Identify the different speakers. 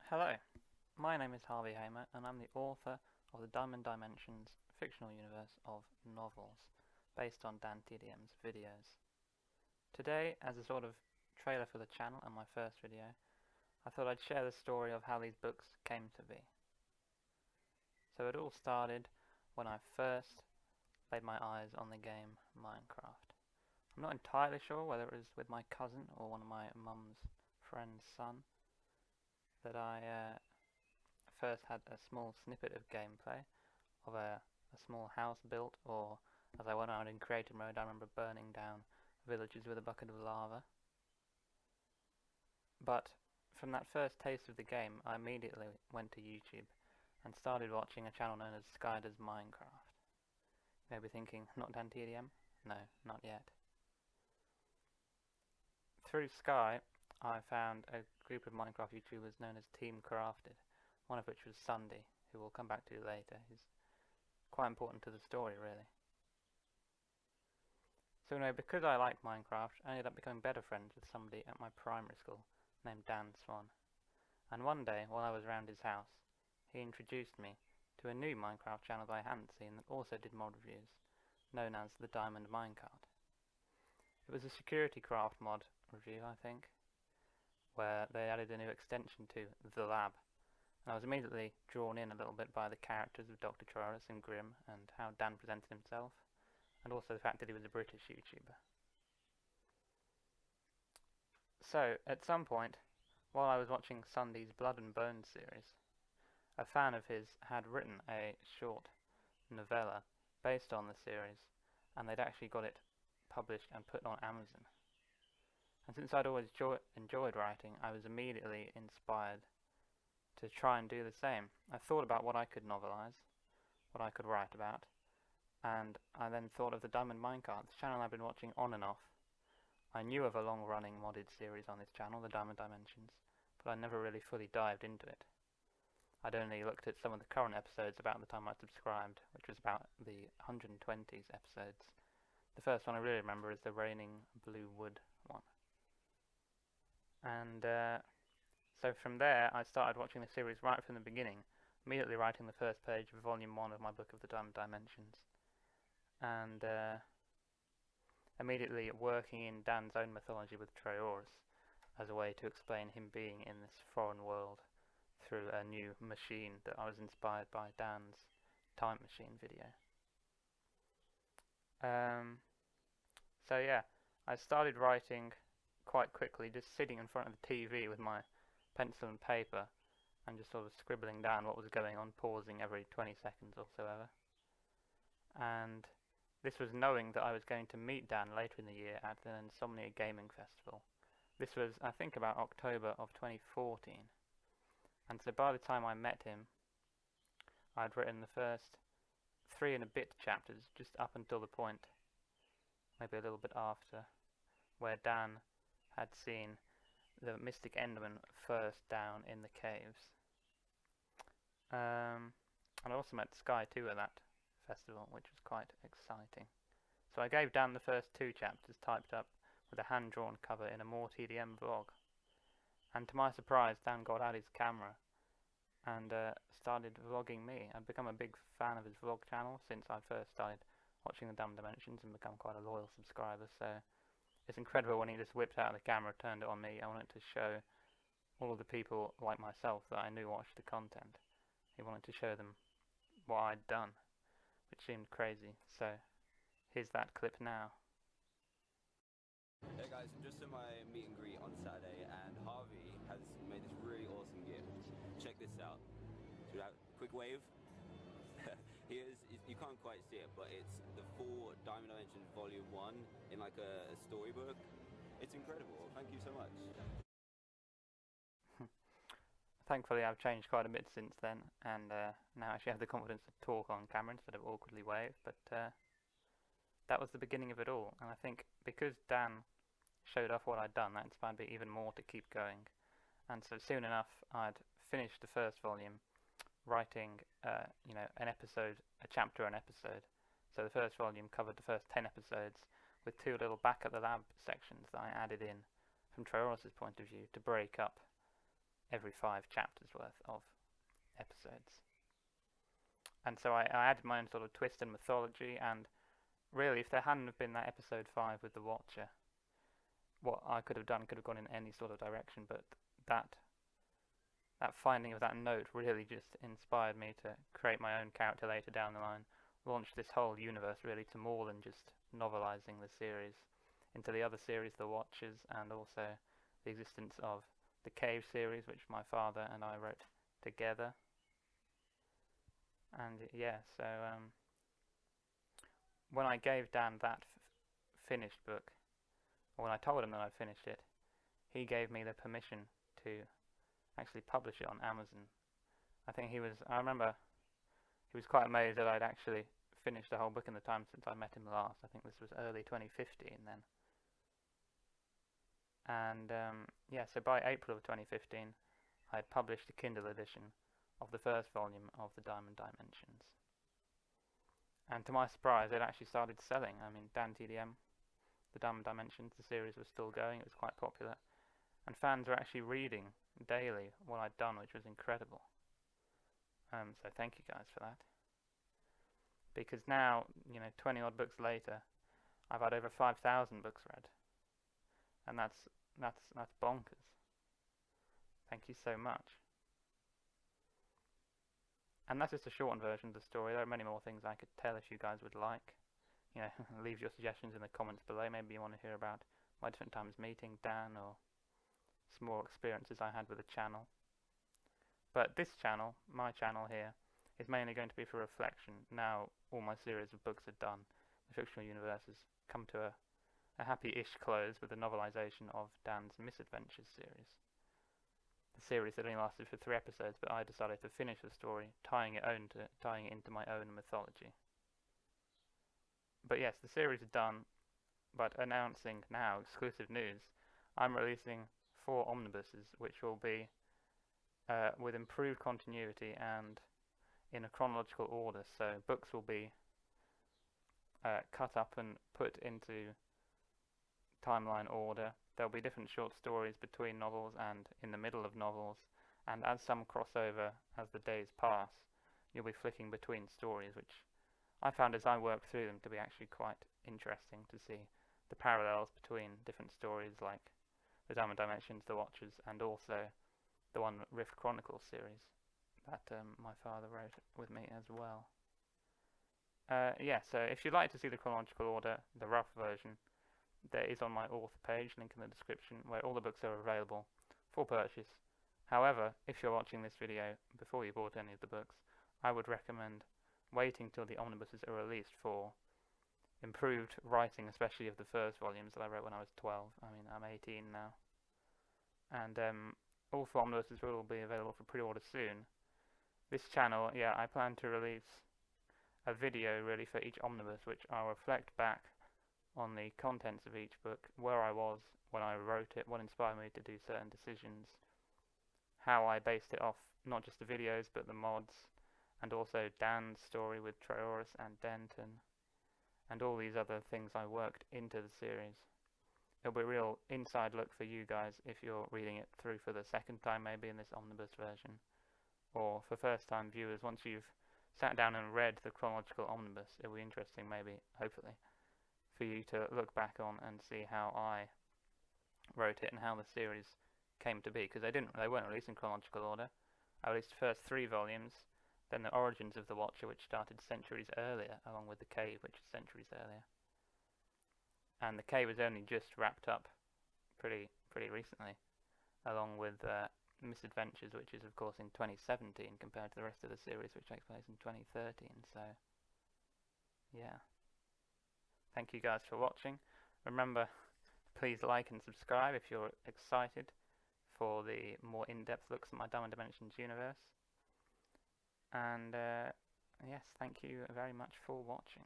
Speaker 1: Hello, my name is Harvey Hamer, and I'm the author of the Diamond Dimensions fictional universe of novels based on DanTDM's videos. Today, as a sort of trailer for the channel and my first video, I thought I'd share the story of how these books came to be. So it all started when I first laid my eyes on the game Minecraft. I'm not entirely sure whether it was with my cousin or one of my mum's friend's son that I first had a small snippet of gameplay of a small house built, or as I went around in creative mode, I remember burning down villages with a bucket of lava. But from that first taste of the game, I immediately went to YouTube and started watching a channel known as Sky Does Minecraft. You may be thinking, not DanTDM? No, not yet. Through Sky, I found a group of Minecraft YouTubers known as Team Crafted, one of which was Sunday, who we'll come back to later. He's quite important to the story, really. So anyway, because I liked Minecraft, I ended up becoming better friends with somebody at my primary school named Dan Swan. And one day, while I was around his house, he introduced me to a new Minecraft channel that I hadn't seen that also did mod reviews, known as the Diamond Minecart. It was a security craft mod review, I think, where they added a new extension to the lab. And I was immediately drawn in a little bit by the characters of Dr. Troris and Grim and how Dan presented himself, and also the fact that he was a British YouTuber. So, at some point, while I was watching Sunday's Blood and Bones series, a fan of his had written a short novella based on the series, and they'd actually got it published and put on Amazon. And since I'd always enjoyed writing, I was immediately inspired to try and do the same. I thought about what I could novelize, what I could write about, and I then thought of the Diamond Minecart, this channel I've been watching on and off. I knew of a long-running modded series on this channel, the Diamond Dimensions, but I never really fully dived into it. I'd only looked at some of the current episodes about the time I subscribed, which was about the 120s episodes. The first one I really remember is the Raining Blue Wood one. And so from there, I started watching the series right from the beginning, immediately writing the first page of Volume 1 of my book of the Diamond Dimensions. And immediately working in Dan's own mythology with Trayaurus as a way to explain him being in this foreign world through a new machine that I was inspired by Dan's Time Machine video. So yeah, I started writing quite quickly, just sitting in front of the TV with my pencil and paper and just sort of scribbling down what was going on, pausing every 20 seconds or so ever. And this was knowing that I was going to meet Dan later in the year at the Insomnia Gaming Festival. This was, I think, about October of 2014. And so by the time I met him, I'd written the first 3 and a bit chapters, just up until the point, maybe a little bit after, where Dan had seen the Mystic Enderman first down in the caves. And I also met Sky too at that festival, which was quite exciting. So I gave Dan the first 2 chapters typed up with a hand-drawn cover in a more TDM vlog. And to my surprise, Dan got out his camera and started vlogging me. I've become a big fan of his vlog channel since I first started watching the Diamond Dimensions and become quite a loyal subscriber. So it's incredible when he just whipped out the camera, turned it on me. I wanted to show all of the people like myself that I knew watched the content. He wanted to show them what I'd done, which seemed crazy. So here's that clip now.
Speaker 2: Hey guys, I'm just at my meet and greet on Saturday, and Harvey has made this really awesome gift. Check this out. Should we have a quick wave? You can't quite see it, but it's the full Diamond Dimensions Volume 1 in like a storybook. It's incredible. Thank you so much.
Speaker 1: Thankfully, I've changed quite a bit since then, and now I actually have the confidence to talk on camera instead of awkwardly wave, but that was the beginning of it all. And I think because Dan showed off what I'd done, that inspired me even more to keep going. And so soon enough, I'd finished the first volume, writing an episode, a chapter an episode. So the first volume covered the first 10 episodes with 2 little back at the lab sections that I added in from Trayaurus' point of view to break up every 5 chapters worth of episodes. And so I added my own sort of twist and mythology, and really, if there hadn't have been that episode 5 with the Watcher, what I could have done could have gone in any sort of direction, but that finding of that note really just inspired me to create my own character later down the line, launch this whole universe really to more than just novelizing the series, into the other series, The Watchers, and also the existence of the Cave series, which my father and I wrote together. And yeah, so when I gave Dan that finished book, or when I told him that I'd finished it, he gave me the permission to actually publish it on Amazon. I remember he was quite amazed that I'd actually finished the whole book in the time since I met him last. I think this was early 2015 then. And yeah, so by April of 2015, I had published a Kindle edition of the first volume of the Diamond Dimensions. And to my surprise, it actually started selling. I mean, DanTDM, the Diamond Dimensions, the series was still going. It was quite popular. And fans were actually reading daily what I'd done, which was incredible. So thank you guys for that. Because now, 20 odd books later, I've had over 5,000 books read. And that's bonkers. Thank you so much. And that's just a shortened version of the story. There are many more things I could tell if you guys would like. Leave your suggestions in the comments below. Maybe you want to hear about my different times meeting Dan, or small experiences I had with the channel. But this channel, my channel here, is mainly going to be for reflection. Now all my series of books are done. The fictional universe has come to a happy-ish close with the novelization of Dan's Misadventures series. The series that only lasted for 3 episodes, but I decided to finish the story, tying it into my own mythology. But yes, the series is done, but announcing now, exclusive news, I'm releasing 4 omnibuses, which will be with improved continuity and in a chronological order. So books will be cut up and put into timeline order. There'll be different short stories between novels and in the middle of novels, and as some crossover as the days pass, you'll be flicking between stories, which I found as I worked through them to be actually quite interesting to see the parallels between different stories like the Diamond Dimensions, The Watchers, and also the One Rift Chronicles series that my father wrote with me as well. Yeah, so if you'd like to see the chronological order, the rough version, there is on my author page, link in the description, where all the books are available for purchase. However, if you're watching this video before you bought any of the books, I would recommend waiting till the omnibuses are released for improved writing, especially of the first volumes that I wrote when I was 12. I mean, I'm 18 now. And all 4 omnibuses will be available for pre-order soon. This channel, yeah, I plan to release a video really for each omnibus, which I'll reflect back on the contents of each book, where I was when I wrote it, what inspired me to do certain decisions, how I based it off not just the videos but the mods, and also Dan's story with Traorus and Denton, and all these other things I worked into the series. It'll be a real inside look for you guys if you're reading it through for the second time, maybe in this omnibus version, or for first time viewers, once you've sat down and read the chronological omnibus, it'll be interesting, maybe, hopefully, for you to look back on and see how I wrote it and how the series came to be, because they weren't released in chronological order. I released the first 3 volumes, then the origins of the Watcher, which started centuries earlier, along with the Cave, which is centuries earlier. And the Cave was only just wrapped up pretty recently, along with Misadventures, which is of course in 2017 compared to the rest of the series, which takes place in 2013. So yeah, thank you guys for watching. Remember, please like and subscribe if you're excited for the more in-depth looks at my Diamond Dimensions universe. And yes, thank you very much for watching.